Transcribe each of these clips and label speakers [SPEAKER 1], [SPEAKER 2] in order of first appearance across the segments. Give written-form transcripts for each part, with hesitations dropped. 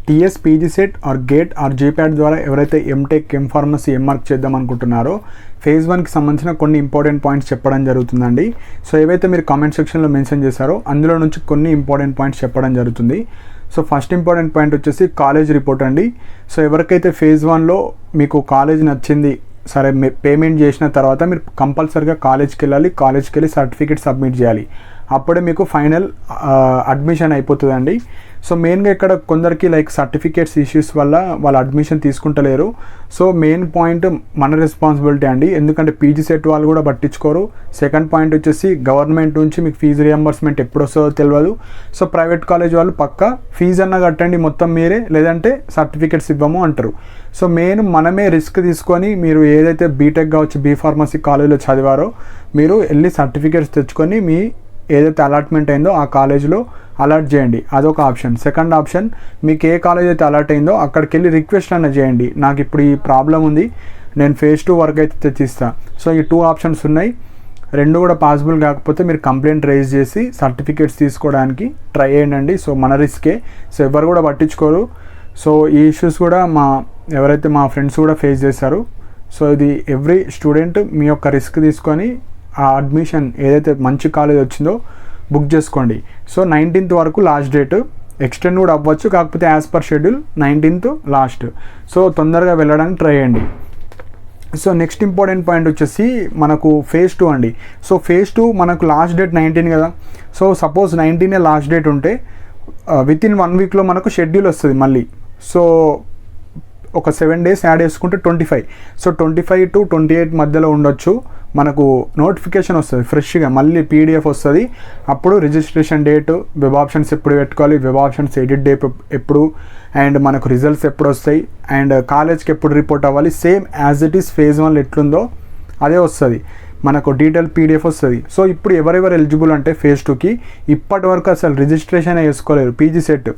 [SPEAKER 1] TS PG CET or GATE or GPAT ద్వారా ఎవరైతే MTech M Pharmacy MArch చేద్దాం అనుకుంటున్నారో ఫేజ్ 1కి సంబంధించిన కొన్ని ఇంపార్టెంట్ పాయింట్స్ చెప్పడం జరుగుతుందండి. సో ఏవైతే మీరు కామెంట్ సెక్షన్లో మెన్షన్ చేశారో అందులో నుంచి కొన్ని ఇంపార్టెంట్ పాయింట్స్ చెప్పడం జరుగుతుంది. సో ఫస్ట్ ఇంపార్టెంట్ పాయింట్ వచ్చేసి కాలేజ్ రిపోర్ట్ అండి. సో ఎవరికైతే ఫేజ్ 1లో మీకు కాలేజ్ నచ్చింది, సరే పేమెంట్ చేసిన తర్వాత మీరు కంపల్సరీగా కాలేజ్కి వెళ్ళాలి. కాలేజ్కి వెళ్ళి సర్టిఫికేట్ సబ్మిట్ చేయాలి. అప్పుడే మీకు ఫైనల్ అడ్మిషన్ అయిపోతుందండి. సో మెయిన్గా ఇక్కడ కొందరికి లైక్ సర్టిఫికేట్స్ ఇష్యూస్ వల్ల వాళ్ళు అడ్మిషన్ తీసుకుంటలేరు. సో మెయిన్ పాయింట్ మన రెస్పాన్సిబిలిటీ అండి, ఎందుకంటే పీజీ సెట్ వాళ్ళు కూడా పట్టించుకోరు. సెకండ్ పాయింట్ వచ్చేసి గవర్నమెంట్ నుంచి మీకు ఫీజు రియంబర్స్మెంట్ ఎప్పుడు వస్తుందో తెలియదు. సో ప్రైవేట్ కాలేజ్ వాళ్ళు పక్కా ఫీజు అన్న కట్టండి మొత్తం మీరే, లేదంటే సర్టిఫికేట్స్ ఇవ్వము అంటారు. సో మెయిన్ మనమే రిస్క్ తీసుకొని మీరు ఏదైతే బీటెక్ కావచ్చు బీ ఫార్మసీ కాలేజ్లో చదివారో మీరు వెళ్ళి సర్టిఫికేట్స్ తెచ్చుకొని మీ ఏదైతే అలాట్మెంట్ అయిందో ఆ కాలేజ్లో అలాట్ చేయండి. అదొక ఆప్షన్. సెకండ్ ఆప్షన్, మీకు ఏ కాలేజ్ అయితే అలాట్ అయిందో అక్కడికి వెళ్ళి రిక్వెస్ట్ అన్న చేయండి, నాకు ఇప్పుడు ఈ ప్రాబ్లం ఉంది, నేను ఫేజ్ 2 వరకు అయితే తెచ్చిస్తా. సో ఈ 2 ఆప్షన్స్ ఉన్నాయి. రెండు కూడా పాసిబుల్ కాకపోతే మీరు కంప్లైంట్ రైజ్ చేసి సర్టిఫికేట్స్ తీసుకోవడానికి ట్రై చేయండి. సో మన రిస్కే, సో ఎవరు కూడా పట్టించుకోరు. సో ఈ ఇష్యూస్ కూడా ఎవరైతే మా ఫ్రెండ్స్ కూడా ఫేస్ చేశారు. సో ఇది ఎవ్రీ స్టూడెంట్ మీ యొక్క రిస్క్ తీసుకొని ఆ అడ్మిషన్ ఏదైతే మంచి కాలేజ్ వచ్చిందో బుక్ చేసుకోండి. సో 19th వరకు లాస్ట్ డేట్, ఎక్స్టెండ్ కూడా అవ్వచ్చు, కాకపోతే as per schedule 19th last. So తొందరగా వెళ్ళడానికి ట్రై చేయండి. సో నెక్స్ట్ ఇంపార్టెంట్ పాయింట్ వచ్చేసి మనకు ఫేజ్ 2 అండి. సో ఫేజ్ 2 మనకు లాస్ట్ డేట్ 19 కదా. సో సపోజ్ 19 లాస్ట్ డేట్ ఉంటే విత్ ఇన్ 1 వీక్లో మనకు షెడ్యూల్ వస్తుంది మళ్ళీ. సో ఒక 7 days యాడ్ చేసుకుంటే 25. సో 25 to 28 మధ్యలో ఉండొచ్చు. మనకు నోటిఫికేషన్ వస్తుంది ఫ్రెష్గా, మళ్ళీ పీడిఎఫ్ వస్తుంది. అప్పుడు రిజిస్ట్రేషన్ డేట్, వెబ్ ఆప్షన్స్ ఎప్పుడు పెట్టుకోవాలి, వెబ్ ఆప్షన్స్ ఎడిట్ డేట్ ఎప్పుడు, అండ్ మనకు రిజల్ట్స్ ఎప్పుడు వస్తాయి, అండ్ కాలేజ్కి ఎప్పుడు రిపోర్ట్ అవ్వాలి, same as it is phase 1 ఎట్లుందో అదే వస్తుంది. మనకు డీటెయిల్ పీడిఎఫ్ వస్తుంది. సో ఇప్పుడు ఎవరెవరు ఎలిజిబుల్ అంటే ఫేజ్ 2కి ఇప్పటి వరకు అసలు రిజిస్ట్రేషన్ చేసుకోలేరు. పీజీ సెట్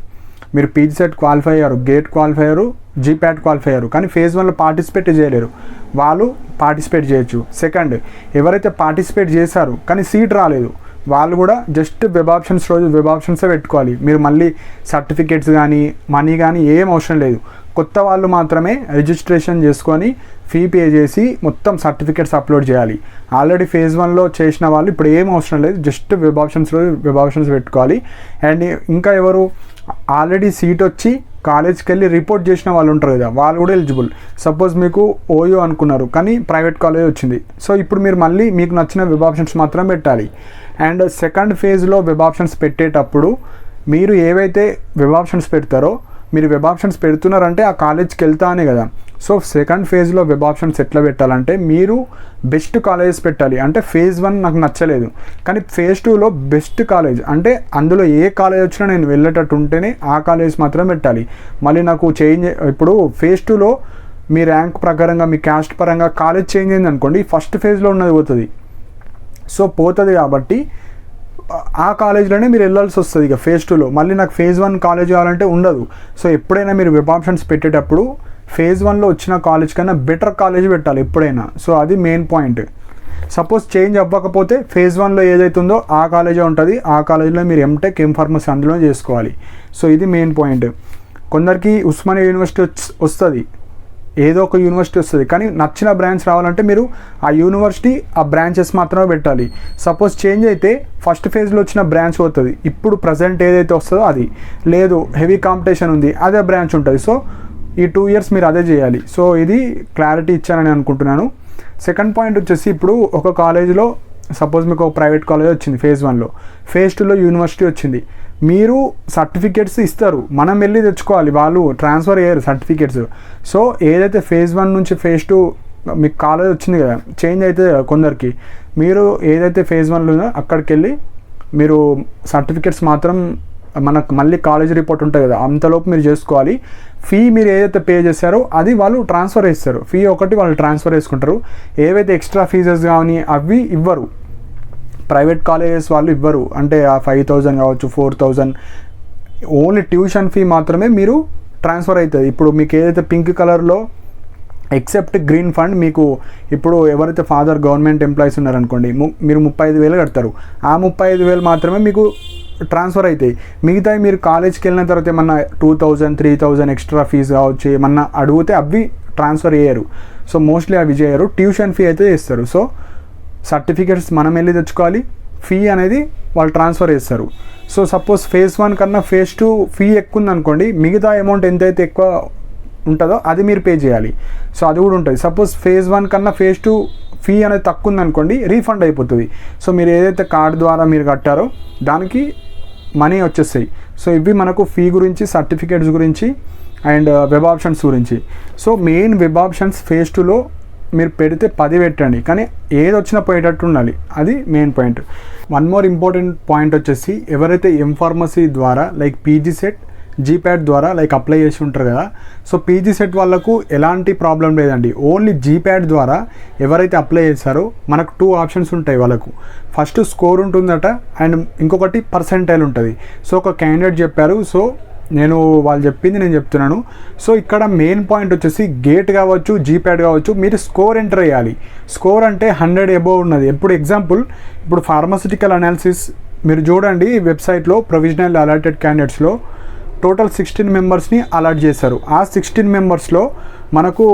[SPEAKER 1] మీరు పీజీ సెట్ క్వాలిఫై అయ్యారు, గేట్ క్వాలిఫై అయ్యారు, జీప్యాట్ క్వాలిఫై అయ్యారు, కానీ ఫేజ్ 1లో పార్టిసిపేట్ చేయలేరు, వాళ్ళు పార్టిసిపేట్ చేయొచ్చు. సెకండ్, ఎవరైతే పార్టిసిపేట్ చేశారు కానీ సీట్ రాలేదు వాళ్ళు కూడా జస్ట్ వెబ్ ఆప్షన్స్ రోజు వెబ్ ఆప్షన్సే పెట్టుకోవాలి. మీరు మళ్ళీ సర్టిఫికేట్స్ కానీ మనీ కానీ ఏం అవసరం లేదు. కొత్త వాళ్ళు మాత్రమే రిజిస్ట్రేషన్ చేసుకొని ఫీ పే చేసి మొత్తం సర్టిఫికేట్స్ అప్లోడ్ చేయాలి. ఆల్రెడీ ఫేజ్ 1లో చేసిన వాళ్ళు ఇప్పుడు ఏం అవసరం లేదు, జస్ట్ వెబ్ ఆప్షన్స్ రోజు వెబ్ ఆప్షన్స్ పెట్టుకోవాలి. అండ్ ఇంకా ఎవరు ఆల్రెడీ సీట్ వచ్చి కాలేజ్కి వెళ్ళి రిపోర్ట్ చేసిన వాళ్ళు ఉంటారు కదా, వాళ్ళు కూడా ఎలిజిబుల్. సపోజ్ మీకు ఓయో అనుకున్నారు కానీ ప్రైవేట్ కాలేజ్ వచ్చింది, సో ఇప్పుడు మీరు మళ్ళీ మీకు నచ్చిన వెబ్ ఆప్షన్స్ మాత్రం పెట్టాలి. అండ్ సెకండ్ ఫేజ్లో వెబ్ ఆప్షన్స్ పెట్టేటప్పుడు మీరు ఏవైతే వెబ్ ఆప్షన్స్ పెడతారో, మీరు వెబ్ ఆప్షన్స్ పెడుతున్నారంటే ఆ కాలేజ్కి వెళ్తానే కదా. సో సెకండ్ ఫేజ్లో వెబ్ ఆప్షన్స్ ఎట్లా పెట్టాలంటే మీరు బెస్ట్ కాలేజెస్ పెట్టాలి. అంటే ఫేజ్ 1 నాకు నచ్చలేదు కానీ ఫేజ్ 2లో బెస్ట్ కాలేజ్ అంటే అందులో ఏ కాలేజ్ వచ్చినా నేను వెళ్ళేటట్టు ఉంటేనే ఆ కాలేజ్ మాత్రం పెట్టాలి. మళ్ళీ నాకు చేంజ్, ఇప్పుడు ఫేజ్ 2లో మీ ర్యాంక్ ప్రకారంగా మీ క్యాస్ట్ పరంగా కాలేజ్ చేంజ్ అయింది అనుకోండి, ఫస్ట్ ఫేజ్లో ఉన్నది పోతుంది. సో పోతుంది కాబట్టి ఆ కాలేజ్లోనే మీరు వెళ్ళాల్సి వస్తుంది. ఇక ఫేజ్ 2లో మళ్ళీ నాకు ఫేజ్ 1 కాలేజ్ కావాలంటే ఉండదు. సో ఎప్పుడైనా మీరు వెబ్ ఆప్షన్స్ పెట్టేటప్పుడు ఫేజ్ 1లో వచ్చిన కాలేజ్ కన్నా బెటర్ కాలేజ్ పెట్టాలి ఎప్పుడైనా. సో అది మెయిన్ పాయింట్. సపోజ్ చేంజ్ అవ్వకపోతే ఫేజ్ 1లో ఏదైతే ఉందో ఆ కాలేజే ఉంటుంది, ఆ కాలేజ్లో మీరు ఎంటెక్ ఎంఫార్మసీ అందులో చేసుకోవాలి. సో ఇది మెయిన్ పాయింట్. కొందరికి ఉస్మానియా యూనివర్సిటీ వస్తుంది, ఏదో ఒక యూనివర్సిటీ వస్తుంది, కానీ నచ్చిన బ్రాంచ్ రావాలంటే మీరు ఆ యూనివర్సిటీ ఆ బ్రాంచెస్ మాత్రమే పెట్టాలి. సపోజ్ చేంజ్ అయితే ఫస్ట్ ఫేజ్లో వచ్చిన బ్రాంచ్ పోతుంది, ఇప్పుడు ప్రజెంట్ ఏదైతే వస్తుందో అది, లేదు హెవీ కాంపిటీషన్ ఉంది అదే బ్రాంచ్ ఉంటుంది. సో ఈ 2 years మీరు అదే చేయాలి. సో ఇది క్లారిటీ ఇచ్చానని అనుకుంటున్నాను. సెకండ్ పాయింట్ వచ్చేసి, ఇప్పుడు ఒక కాలేజ్లో సపోజ్ మీకు ఒక ప్రైవేట్ కాలేజ్ వచ్చింది ఫేజ్ 1లో, ఫేజ్ 2లో యూనివర్సిటీ వచ్చింది, మీరు సర్టిఫికేట్స్ ఇస్తారు, మనం వెళ్ళి తెచ్చుకోవాలి, వాళ్ళు ట్రాన్స్ఫర్ అయ్యారు సర్టిఫికేట్స్. సో ఏదైతే ఫేజ్ 1 నుంచి ఫేజ్ 2 మీకు కాలేజ్ వచ్చింది కదా, చేంజ్ అయితే కొందరికి, మీరు ఏదైతే ఫేజ్ 1లో ఉందో అక్కడికి వెళ్ళి మీరు సర్టిఫికేట్స్ మాత్రం మనకు మళ్ళీ కాలేజ్ రిపోర్ట్ ఉంటుంది కదా అంతలోపు మీరు చేసుకోవాలి. ఫీ మీరు ఏదైతే పే చేశారో అది వాళ్ళు ట్రాన్స్ఫర్ చేస్తారు, ఫీ ఒకటి వాళ్ళు ట్రాన్స్ఫర్ చేసుకుంటారు. ఏవైతే ఎక్స్ట్రా ఫీజెస్ కానీ అవి ఇవ్వరు, ప్రైవేట్ కాలేజెస్ వాళ్ళు ఇవ్వరు. అంటే ఆ 5,000 కావచ్చు 4,000 ఓన్లీ ట్యూషన్ ఫీ మాత్రమే మీరు ట్రాన్స్ఫర్ అవుతుంది. ఇప్పుడు మీకు ఏదైతే పింక్ కలర్లో ఎక్సెప్ట్ గ్రీన్ ఫండ్, మీకు ఇప్పుడు ఎవరైతే ఫాదర్ గవర్నమెంట్ ఎంప్లాయీస్ ఉన్నారనుకోండి, మీరు 35,000 కడతారు, ఆ 35,000 మాత్రమే మీకు ట్రాన్స్ఫర్ అవుతాయి. మిగతాయి మీరు కాలేజ్కి వెళ్ళిన తర్వాత ఏమన్నా 2000 3000 ఎక్స్ట్రా ఫీజు కావచ్చు ఏమన్నా అడిగితే అవి ట్రాన్స్ఫర్ చేయరు. సో మోస్ట్లీ అవి చేయరు, ట్యూషన్ ఫీ అయితే చేస్తారు. సో సర్టిఫికేట్స్ మనం వెళ్ళి తెచ్చుకోవాలి, ఫీ అనేది వాళ్ళు ట్రాన్స్ఫర్ చేస్తారు. సో సపోజ్ phase 1 కన్నా phase 2 ఫీ ఎక్కువ ఉందనుకోండి, మిగతా అమౌంట్ ఎంతైతే ఎక్కువ ఉంటుందో అది మీరు పే చేయాలి. సో అది కూడా ఉంటుంది. సపోజ్ phase 1 కన్నా phase 2 ఫీ అనేది తక్కువ ఉందనుకోండి, రీఫండ్ అయిపోతుంది. సో మీరు ఏదైతే కార్డ్ ద్వారా మీరు కట్టారో దానికి మనీ వచ్చేస్తాయి. సో ఇవి మనకు ఫీ గురించి, సర్టిఫికేట్స్ గురించి అండ్ వెబ్ ఆప్షన్స్ గురించి. So main web options phase 2లో మీరు పెడితే 10 పెట్టండి, కానీ ఏది వచ్చినా పోయేటట్టు ఉండాలి, అది main point. One more important point వచ్చేసి, ఎవరైతే ఎంఫార్మసీ ద్వారా లైక్ పీజీ సెట్ జీప్యాట్ ద్వారా లైక్ అప్లై చేసి ఉంటారు కదా, సో పీజీ సెట్ వాళ్ళకు ఎలాంటి ప్రాబ్లం లేదండి. ఓన్లీ జీప్యాట్ ద్వారా ఎవరైతే అప్లై చేస్తారో మనకు 2 ఆప్షన్స్ ఉంటాయి వాళ్ళకు. ఫస్ట్ స్కోర్ ఉంటుందట అండ్ ఇంకొకటి పర్సెంటైల్ ఉంటుంది. సో ఒక క్యాండిడేట్ చెప్పారు, సో నేను వాళ్ళు చెప్పింది నేను చెప్తున్నాను. సో ఇక్కడ మెయిన్ పాయింట్ వచ్చేసి గేట్ కావచ్చు, జీప్యాట్ కావచ్చు, మీరు స్కోర్ ఎంటర్ చేయాలి. స్కోర్ అంటే 100 అబోవ్ ఉన్నది. ఇప్పుడు ఎగ్జాంపుల్, ఇప్పుడు ఫార్మాసిటికల్ అనాలిసిస్ మీరు చూడండి వెబ్సైట్లో, ప్రొవిజనల్ అలాటెడ్ క్యాండిడేట్స్లో టోటల్ 16 మెంబర్స్ని అలాట్ చేశారు. ఆ 16 మెంబర్స్లో మనకు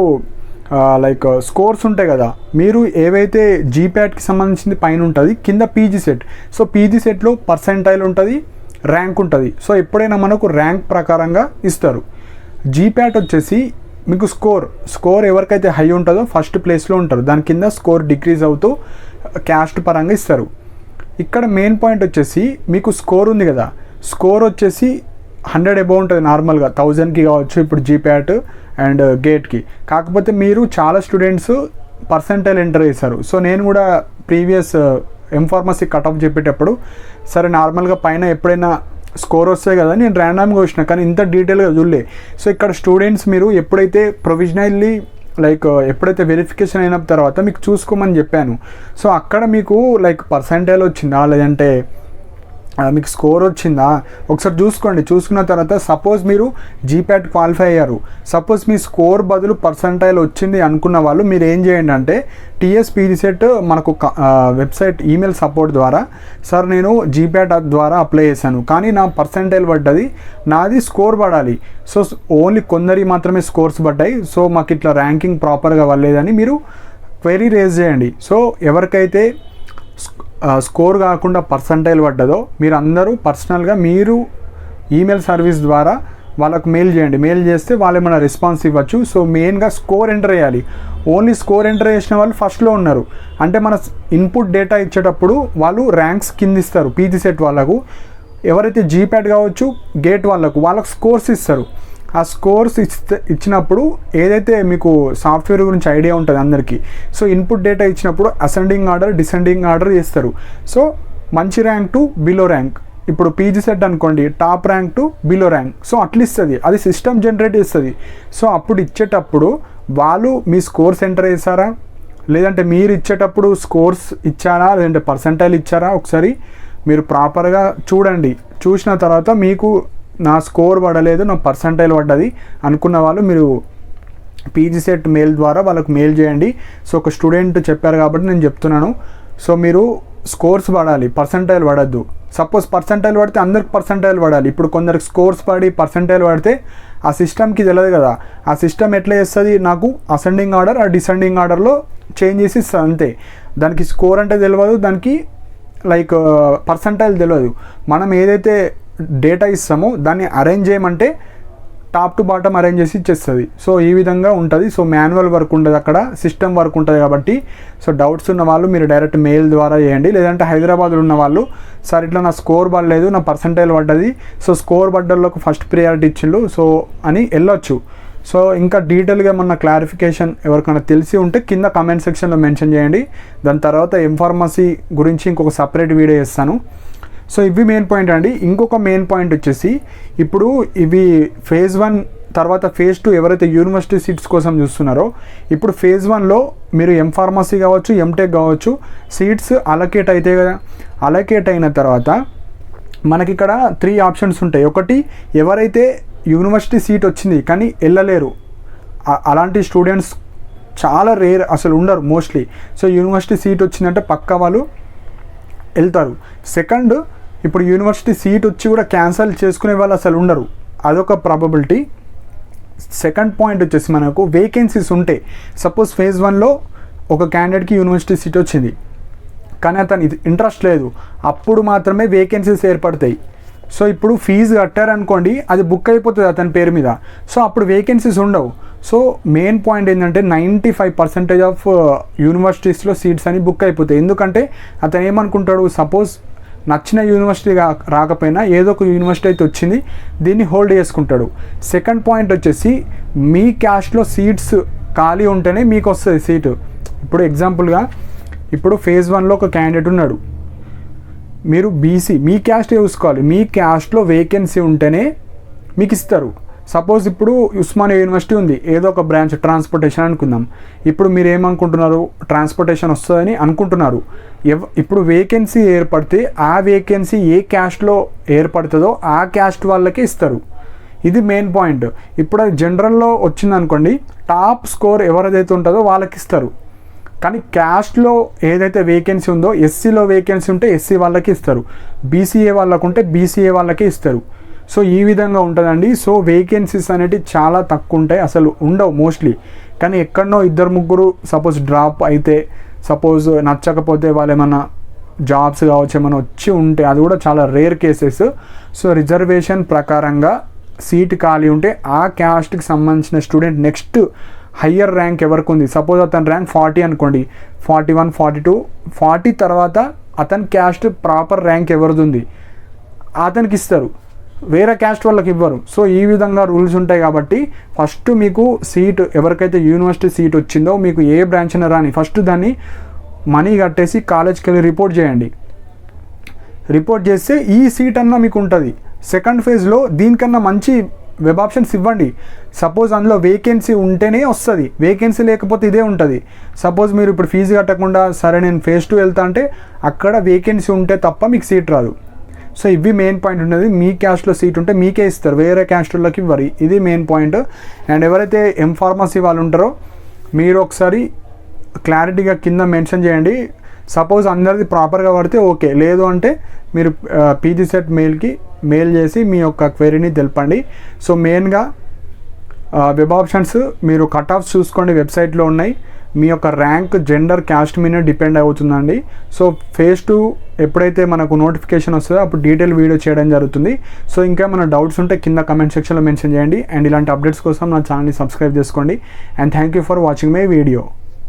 [SPEAKER 1] లైక్ స్కోర్స్ ఉంటాయి కదా, మీరు ఏవైతే జీప్యాట్కి సంబంధించింది పైన ఉంటుంది, కింద పీజీ సెట్. సో పీజీ సెట్లో పర్సెంటైల్ ఉంటుంది, ర్యాంక్ ఉంటుంది. సో ఎప్పుడైనా మనకు ర్యాంక్ ప్రకారంగా ఇస్తారు. జీప్యాట్ వచ్చేసి మీకు స్కోర్ ఎవరికైతే హై ఉంటుందో ఫస్ట్ ప్లేస్లో ఉంటారు, దాని కింద స్కోర్ డిక్రీజ్ అవుతూ క్యాస్ట్ పరంగా ఇస్తారు. ఇక్కడ మెయిన్ పాయింట్ వచ్చేసి మీకు స్కోర్ ఉంది కదా, స్కోర్ వచ్చేసి 100 అబోవ్ ఉంటుంది నార్మల్గా, 1000కి కావచ్చు ఇప్పుడు జీప్యాట్ అండ్ గేట్కి. కాకపోతే మీరు చాలా స్టూడెంట్స్ పర్సెంటైల్ ఎంటర్ చేశారు. సో నేను కూడా ప్రీవియస్ ఎంఫార్మసీ కట్ ఆఫ్ చెప్పేటప్పుడు సరే నార్మల్గా పైన ఎప్పుడైనా స్కోర్ వస్తాయి కదా నేను ర్యాండమ్గా వచ్చిన, కానీ ఇంత డీటెయిల్గా చూడలే. సో ఇక్కడ స్టూడెంట్స్ మీరు ఎప్పుడైతే ప్రొవిజనల్లీ లైక్ ఎప్పుడైతే వెరిఫికేషన్ అయిన తర్వాత మీకు చూసుకోమని చెప్పాను. సో అక్కడ మీకు లైక్ పర్సెంటైల్ వచ్చిందా లేదంటే మీకు స్కోర్ వచ్చిందా ఒకసారి చూసుకోండి. చూసుకున్న తర్వాత సపోజ్ మీరు జీప్యాట్ క్వాలిఫై అయ్యారు, సపోజ్ మీ స్కోర్ బదులు పర్సెంటైల్ వచ్చింది అనుకున్న వాళ్ళు మీరు ఏం చేయండి అంటే, టీఎస్పీజీ సెట్ మనకు వెబ్సైట్ ఈమెయిల్ సపోర్ట్ ద్వారా, సార్ నేను జీప్యాట్ ద్వారా అప్లై చేశాను కానీ నా పర్సెంటైల్ పడ్డది, నాది స్కోర్ పడాలి, సో ఓన్లీ కొందరి మాత్రమే స్కోర్స్ పడ్డాయి, సో మాకు ఇట్లా ర్యాంకింగ్ ప్రాపర్గా వల్లేదని మీరు క్వెరీ రేజ్ చేయండి. సో ఎవరికైతే స్కోర్ కాకుండా పర్సెంటైల్ పడ్డదో మీరు అందరూ పర్సనల్గా మీరు ఈమెయిల్ సర్వీస్ ద్వారా వాళ్ళకు మెయిల్ చేయండి. మెయిల్ చేస్తే వాళ్ళు ఏమైనా రెస్పాన్స్ ఇవ్వచ్చు. సో మెయిన్గా స్కోర్ ఎంటర్ చేయాలి. ఓన్లీ స్కోర్ ఎంటర్ చేసిన వాళ్ళు ఫస్ట్లో ఉన్నారు అంటే మన ఇన్పుట్ డేటా ఇచ్చేటప్పుడు వాళ్ళు ర్యాంక్స్ కింద ఇస్తారు. పీజీ సెట్ వాళ్ళకు, ఎవరైతే జీప్యాట్ కావచ్చు గేట్ వాళ్ళకు స్కోర్స్ ఇస్తారు. ఆ స్కోర్స్ ఇచ్చినప్పుడు ఏదైతే మీకు సాఫ్ట్వేర్ గురించి ఐడియా ఉంటుంది అందరికీ, సో ఇన్పుట్ డేటా ఇచ్చినప్పుడు అసెండింగ్ ఆర్డర్ డిసెండింగ్ ఆర్డర్ చేస్తారు. సో మంచి ర్యాంక్ టు బిలో ర్యాంక్, ఇప్పుడు పీజీ సెట్ అనుకోండి top rank to below rank, so అట్లా ఇస్తుంది, అది సిస్టమ్ జనరేట్ చేస్తుంది. సో అప్పుడు ఇచ్చేటప్పుడు వాళ్ళు మీ స్కోర్స్ ఎంటర్ చేశారా లేదంటే మీరు ఇచ్చేటప్పుడు స్కోర్స్ ఇచ్చారా లేదంటే పర్సెంటైల్ ఇచ్చారా ఒకసారి మీరు ప్రాపర్గా చూడండి. చూసిన తర్వాత మీకు నా స్కోర్ పడలేదు నా పర్సెంటైల్ పడ్డది అనుకున్న వాళ్ళు మీరు పీజీ సెట్ మెయిల్ ద్వారా వాళ్ళకు మెయిల్ చేయండి. సో ఒక స్టూడెంట్ చెప్పారు కాబట్టి నేను చెప్తున్నాను. సో మీరు స్కోర్స్ పడాలి, పర్సెంటైల్ పడద్దు. సపోజ్ పర్సెంటైల్ పడితే అందరికి పర్సెంటైల్ పడాలి. ఇప్పుడు కొందరికి స్కోర్స్ పడి పర్సెంటైల్ పడితే ఆ సిస్టమ్కి తెలియదు కదా, ఆ సిస్టమ్ ఎట్లా చేస్తుంది, నాకు అసెండింగ్ ఆర్డర్ ఆ డిసెండింగ్ ఆర్డర్లో చేంజ్ చేసి ఇస్తుంది అంతే. దానికి స్కోర్ అంటే తెలియదు, దానికి లైక్ పర్సెంటైల్ తెలియదు. మనం ఏదైతే డేటా ఇస్తామో దాన్ని అరేంజ్ చేయమంటే టాప్ టు బాటమ్ అరేంజ్ చేసి ఇచ్చేస్తుంది. సో ఈ విధంగా ఉంటుంది. సో మాన్యువల్ వర్క్ ఉంటుంది, అక్కడ సిస్టమ్ వర్క్ ఉంటుంది కాబట్టి. సో డౌట్స్ ఉన్న వాళ్ళు మీరు డైరెక్ట్ మెయిల్ ద్వారా చేయండి. లేదంటే హైదరాబాద్లో ఉన్న వాళ్ళు సార్ ఇట్లా నా స్కోర్ పడలేదు నా పర్సెంటైల్ పడ్డది, సో స్కోర్ పడ్డోళ్ళకు ఫస్ట్ ప్రియారిటీ ఇచ్చిండు సో అని వెళ్ళొచ్చు. సో ఇంకా డీటెయిల్గా ఏమన్నా క్లారిఫికేషన్ ఎవరికైనా తెలిసి ఉంటే కింద కామెంట్ సెక్షన్లో మెన్షన్ చేయండి. దాని తర్వాత ఎంఫార్మసీ గురించి ఇంకొక సపరేట్ వీడియో చేస్తాను. సో ఇవి మెయిన్ పాయింట్ అండి. ఇంకొక మెయిన్ పాయింట్ వచ్చేసి, ఇప్పుడు ఇవి phase 1 తర్వాత phase 2 ఎవరైతే యూనివర్సిటీ సీట్స్ కోసం చూస్తున్నారో, ఇప్పుడు phase 1లో మీరు ఎంఫార్మసీ కావచ్చు ఎంటెక్ కావచ్చు సీట్స్ అలొకేట్ అయితే కదా, అలొకేట్ అయిన తర్వాత మనకి ఇక్కడ 3 ఆప్షన్స్ ఉంటాయి. ఒకటి, ఎవరైతే యూనివర్సిటీ సీట్ వచ్చింది కానీ వెళ్ళలేరు, అలాంటి స్టూడెంట్స్ చాలా రేర్, అసలు ఉండరు మోస్ట్లీ. సో యూనివర్సిటీ సీట్ వచ్చిందంటే పక్కా వాళ్ళు వెళ్తారు. సెకండ్, ఇప్పుడు యూనివర్సిటీ సీట్ వచ్చి కూడా క్యాన్సిల్ చేసుకునే వాళ్ళు అసలు ఉండరు, అదొక ప్రాబబిలిటీ. సెకండ్ పాయింట్ వచ్చేసి మనకు వేకెన్సీస్ ఉంటే, సపోజ్ ఫేజ్ 1లో ఒక క్యాండిడేట్కి యూనివర్సిటీ సీట్ వచ్చింది కానీ అతను ఇంట్రెస్ట్ లేదు, అప్పుడు మాత్రమే వేకెన్సీస్ ఏర్పడతాయి. సో ఇప్పుడు ఫీజు కట్టారనుకోండి, అది బుక్ అయిపోతుంది అతని పేరు మీద, సో అప్పుడు వేకెన్సీస్ ఉండవు. సో మెయిన్ పాయింట్ ఏంటంటే 95% ఆఫ్ యూనివర్సిటీస్లో సీట్స్ అని బుక్ అయిపోతాయి. ఎందుకంటే అతను ఏమనుకుంటాడు, సపోజ్ నచ్చిన యూనివర్సిటీ రాకపోయినా ఏదో ఒక యూనివర్సిటీ అయితే వచ్చింది, దీన్ని హోల్డ్ చేసుకుంటాడు. సెకండ్ పాయింట్ వచ్చేసి మీ క్యాస్ట్లో సీట్స్ ఖాళీ ఉంటేనే మీకు వస్తుంది సీటు. ఇప్పుడు ఎగ్జాంపుల్గా ఇప్పుడు ఫేజ్ 1లో ఒక క్యాండిడేట్ ఉన్నాడు, మీరు బీసీ మీ క్యాస్ట్ చూసుకోవాలి, మీ క్యాస్ట్లో వేకెన్సీ ఉంటేనే మీకు ఇస్తారు. సపోజ్ ఇప్పుడు ఉస్మానియా యూనివర్సిటీ ఉంది, ఏదో ఒక బ్రాంచ్ ట్రాన్స్పోర్టేషన్ అనుకుందాం. ఇప్పుడు మీరు ఏమనుకుంటున్నారు, ట్రాన్స్పోర్టేషన్ వస్తుందని అనుకుంటున్నారు. ఇప్పుడు వేకెన్సీ ఏర్పడితే ఆ వేకెన్సీ ఏ క్యాస్ట్లో ఏర్పడుతుందో ఆ క్యాస్ట్ వాళ్ళకే ఇస్తారు. ఇది మెయిన్ పాయింట్. ఇప్పుడు అది జనరల్లో వచ్చిందనుకోండి, టాప్ స్కోర్ ఎవరిదైతే ఉంటుందో వాళ్ళకి ఇస్తారు. కానీ క్యాస్ట్లో ఏదైతే వేకెన్సీ ఉందో, ఎస్సీలో వేకెన్సీ ఉంటే ఎస్సీ వాళ్ళకి ఇస్తారు, బీసీఏ వాళ్ళకు ఉంటే బీసీఏ వాళ్ళకే ఇస్తారు. సో ఈ విధంగా ఉంటుందండి. సో వేకెన్సీస్ అనేవి చాలా తక్కువ ఉంటాయి, అసలు ఉండవు మోస్ట్లీ. కానీ ఎక్కడనో 2-3 సపోజ్ డ్రాప్ అయితే, సపోజ్ నచ్చకపోతే వాళ్ళు ఏమన్నా జాబ్స్ కావచ్చు ఏమైనా వచ్చి ఉంటే, అది కూడా చాలా రేర్ కేసెస్. సో రిజర్వేషన్ ప్రకారంగా సీట్ ఖాళీ ఉంటే ఆ క్యాస్ట్కి సంబంధించిన స్టూడెంట్ నెక్స్ట్ హయ్యర్ ర్యాంక్ ఎవరికి ఉంది, సపోజ్ అతని ర్యాంక్ 40 అనుకోండి, 41, 42, 40 తర్వాత అతని క్యాస్ట్ ప్రాపర్ ర్యాంక్ ఎవరిది ఉంది అతనికి ఇస్తారు, వేరే క్యాస్ట్ వాళ్ళకి ఇవ్వరు. సో ఈ విధంగా రూల్స్ ఉంటాయి. కాబట్టి ఫస్ట్ మీకు సీట్ ఎవరికైతే యూనివర్సిటీ సీట్ వచ్చిందో, మీకు ఏ బ్రాంచ్ అయినా రాని, ఫస్ట్ దాన్ని మనీ కట్టేసి కాలేజ్కి వెళ్ళి రిపోర్ట్ చేయండి. రిపోర్ట్ చేస్తే ఈ సీట్ అన్నా మీకు ఉంటుంది. సెకండ్ ఫేజ్లో దీనికన్నా మంచి వెబ్ ఆప్షన్స్ ఇవ్వండి. సపోజ్ అందులో వేకెన్సీ ఉంటేనే వస్తుంది, వేకెన్సీ లేకపోతే ఇదే ఉంటుంది. సపోజ్ మీరు ఇప్పుడు ఫీజు కట్టకుండా సరే నేను ఫేజ్ 2 వెళ్తా అంటే అక్కడ వేకెన్సీ ఉంటే తప్ప మీకు సీట్ రాదు. సో ఇవి మెయిన్ పాయింట్ ఉన్నది. మీ క్యాస్ట్లో సీట్ ఉంటే మీకే ఇస్తారు, వేరే క్యాస్ట్లకి ఇవ్వరు. ఇది మెయిన్ పాయింట్. అండ్ ఎవరైతే ఫార్మసీ వాళ్ళు ఉంటారో మీరు ఒకసారి క్లారిటీగా కింద మెన్షన్ చేయండి. సపోజ్ అందరిది ప్రాపర్గా పడితే ఓకే, లేదు అంటే మీరు పీజీసెట్ మెయిల్ చేసి మీ యొక్క క్వెరీని తెలపండి. సో మెయిన్గా వెబ్ ఆప్షన్స్ మీరు కట్ ఆఫ్స్ చూసుకోండి, వెబ్సైట్లో ఉన్నాయి. మీ యొక్క ర్యాంక్ జెండర్ క్యాస్ట్ మీద డిపెండ్ అవుతుందండి. సో ఫేజ్ 2 ఎప్పుడైతే మనకు నోటిఫికేషన్ వస్తుందో అప్పుడు డీటెయిల్ వీడియో చేయడం జరుగుతుంది. సో ఇంకా మన డౌట్స్ ఉంటే కింద కమెంట్ సెక్షన్లో మెన్షన్ చేయండి. అండ్ ఇలాంటి అప్డేట్స్ కోసం నా ఛానల్ని సబ్స్క్రైబ్ చేసుకోండి. And thank you for watching my video.